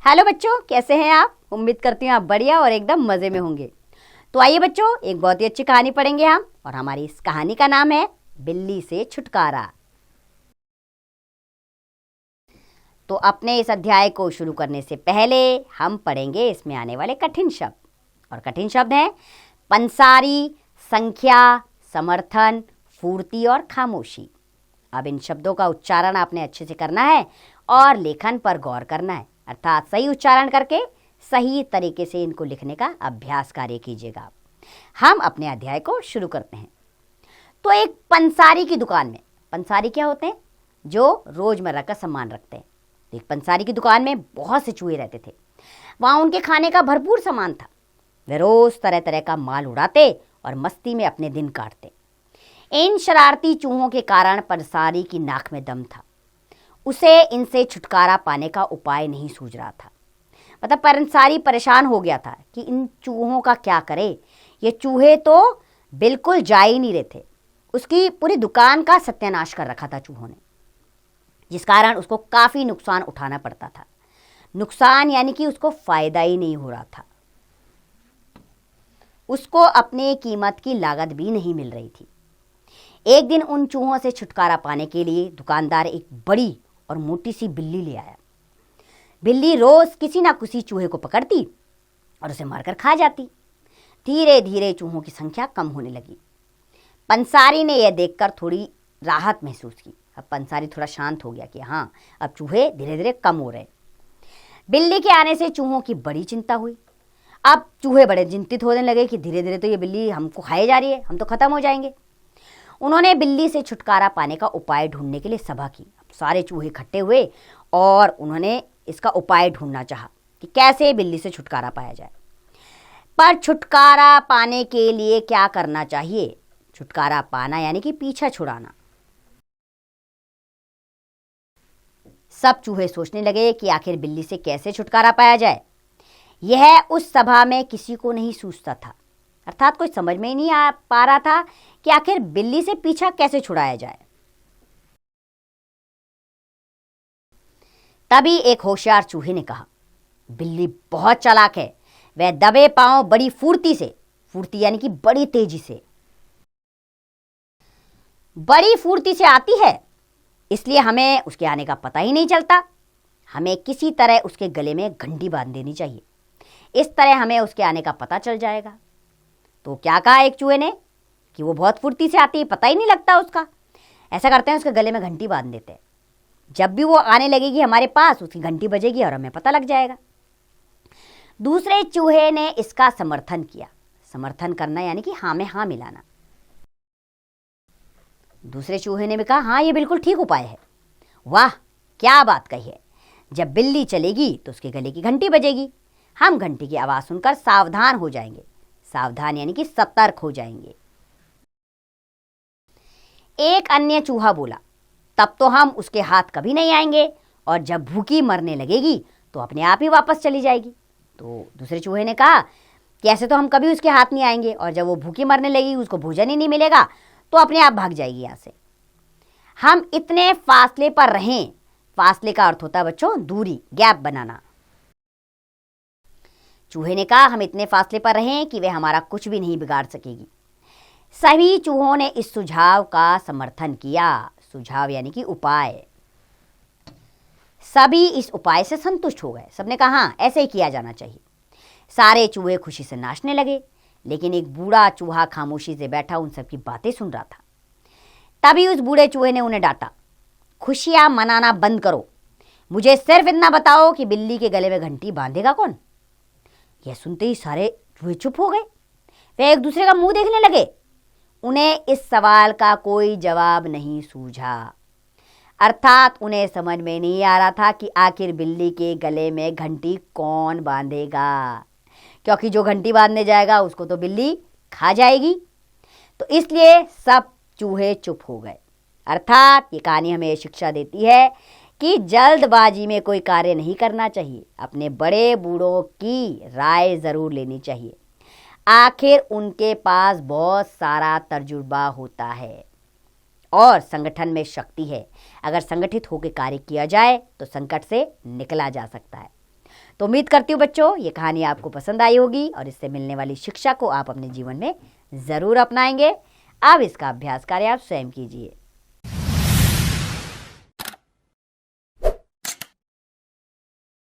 Hello बच्चों, कैसे हैं आप। उम्मीद करती हूँ आप बढ़िया और एकदम मज़े में होंगे। तो आइए बच्चों, एक बहुत ही अच्छी कहानी पढ़ेंगे हम, और हमारी इस कहानी का नाम है बिल्ली से छुटकारा। तो अपने इस अध्याय को शुरू करने से पहले हम पढ़ेंगे इसमें आने वाले कठिन शब्द। और कठिन शब्द हैं पंसारी, संख्या, समर्थन, फूर्ति और खामोशी। अब इन शब्दों का उच्चारण आपने अच्छे से करना है और लेखन पर गौर करना है, अर्थात सही उच्चारण करके सही तरीके से इनको लिखने का अभ्यास कार्य कीजिएगा। हम अपने अध्याय को शुरू करते हैं। तो एक पंसारी की दुकान में, पंसारी क्या होते हैं? जो रोजमर्रा का सामान रखते हैं। तो एक पंसारी की दुकान में बहुत से चूहे रहते थे। वहाँ उनके खाने का भरपूर सामान था। वे रोज तरह तरह का माल उड़ाते और मस्ती में अपने दिन काटते। इन शरारती चूहों के कारण पंसारी की नाक में दम था। उसे इनसे छुटकारा पाने का उपाय नहीं सूझ रहा था। मतलब पंसारी परेशान हो गया था कि इन चूहों का क्या करे। ये चूहे तो बिल्कुल जा ही नहीं रहे थे। उसकी पूरी दुकान का सत्यानाश कर रखा था चूहों ने, जिस कारण उसको काफ़ी नुकसान उठाना पड़ता था। नुकसान यानी कि उसको फ़ायदा ही नहीं हो रहा था। उसको अपने कीमत की लागत भी नहीं मिल रही थी। एक दिन उन चूहों से छुटकारा पाने के लिए दुकानदार एक बड़ी और मोटी सी बिल्ली ले आया। बिल्ली रोज किसी ना किसी चूहे को पकड़ती और उसे मारकर खा जाती। धीरे धीरे चूहों की संख्या कम होने लगी। पंसारी ने यह देखकर थोड़ी राहत महसूस की। अब पंसारी थोड़ा शांत हो गया कि हाँ, अब चूहे धीरे धीरे कम हो रहे। बिल्ली के आने से चूहों की बड़ी चिंता हुई। अब चूहे बड़े चिंतित होने लगे कि धीरे धीरे तो ये बिल्ली हमको खाए जा रही है, हम तो खत्म हो जाएंगे। उन्होंने बिल्ली से छुटकारा पाने का उपाय ढूंढने के लिए सभा की। अब सारे चूहे इकट्ठे हुए और उन्होंने इसका उपाय ढूंढना चाहा कि कैसे बिल्ली से छुटकारा पाया जाए। पर छुटकारा पाने के लिए क्या करना चाहिए? छुटकारा पाना यानी कि पीछा छुड़ाना। सब चूहे सोचने लगे कि आखिर बिल्ली से कैसे छुटकारा पाया जाए। यह उस सभा में किसी को नहीं सूझता था, अर्थात कोई समझ में ही नहीं आ पा रहा था कि आखिर बिल्ली से पीछा कैसे छुड़ाया जाए। तभी एक होशियार चूहे ने कहा, बिल्ली बहुत चालाक है। वह दबे पांव बड़ी फुर्ती से, फुर्ती यानी कि बड़ी तेजी से, बड़ी फुर्ती से आती है, इसलिए हमें उसके आने का पता ही नहीं चलता। हमें किसी तरह उसके गले में घंटी बांध देनी चाहिए। इस तरह हमें उसके आने का पता चल जाएगा। तो क्या कहा एक चूहे ने कि वो बहुत फुर्ती से आती है, पता ही नहीं लगता उसका। ऐसा करते हैं, उसके गले में घंटी बांध देते हैं। जब भी वो आने लगेगी हमारे पास, उसकी घंटी बजेगी और हमें पता लग जाएगा। दूसरे चूहे ने इसका समर्थन किया। समर्थन करना यानी कि हाँ में हाँ मिलाना। दूसरे चूहे ने भी कहा, हाँ ये बिल्कुल ठीक उपाय है। वाह, क्या बात कही है। जब बिल्ली चलेगी तो उसके गले की घंटी बजेगी। हम घंटी की आवाज़ सुनकर सावधान हो जाएंगे। सावधान यानी कि सतर्क हो जाएंगे। एक अन्य चूहा बोला, तब तो हम उसके हाथ कभी नहीं आएंगे, और जब भूखी मरने लगेगी तो अपने आप ही वापस चली जाएगी। तो दूसरे चूहे ने कहा कि ऐसे तो हम कभी उसके हाथ नहीं आएंगे, और जब वो भूखी मरने लगेगी, उसको भोजन ही नहीं मिलेगा, तो अपने आप भाग जाएगी यहाँ से। हम इतने फासले पर रहें। फासले का अर्थ होता है बच्चों दूरी, गैप बनाना। चूहे ने कहा, हम इतने फासले पर रहें कि वे हमारा कुछ भी नहीं बिगाड़ सकेगी। सभी चूहों ने इस सुझाव का समर्थन किया। सुझाव यानी कि उपाय। सभी इस उपाय से संतुष्ट हो गए। सबने कहा हाँ, ऐसे ही किया जाना चाहिए। सारे चूहे खुशी से नाचने लगे, लेकिन एक बूढ़ा चूहा खामोशी से बैठा उन सबकी बातें सुन रहा था। तभी उस बूढ़े चूहे ने उन्हें डांटा, खुशियां मनाना बंद करो। मुझे सिर्फ इतना बताओ कि बिल्ली के गले में घंटी बांधेगा कौन? यह सुनते ही सारे चूहे चुप हो गए। वे एक दूसरे का मुंह देखने लगे। उन्हें इस सवाल का कोई जवाब नहीं सूझा, अर्थात उन्हें समझ में नहीं आ रहा था कि आखिर बिल्ली के गले में घंटी कौन बांधेगा, क्योंकि जो घंटी बांधने जाएगा उसको तो बिल्ली खा जाएगी। तो इसलिए सब चूहे चुप हो गए। अर्थात ये कहानी हमें शिक्षा देती है कि जल्दबाजी में कोई कार्य नहीं करना चाहिए। अपने बड़े बूढ़ों की राय ज़रूर लेनी चाहिए। आखिर उनके पास बहुत सारा तजुर्बा होता है और संगठन में शक्ति है। अगर संगठित होकर कार्य किया जाए तो संकट से निकला जा सकता है। तो उम्मीद करती हूँ बच्चों ये कहानी आपको पसंद आई होगी और इससे मिलने वाली शिक्षा को आप अपने जीवन में ज़रूर अपनाएंगे। अब इसका अभ्यास कार्य आप स्वयं कीजिए।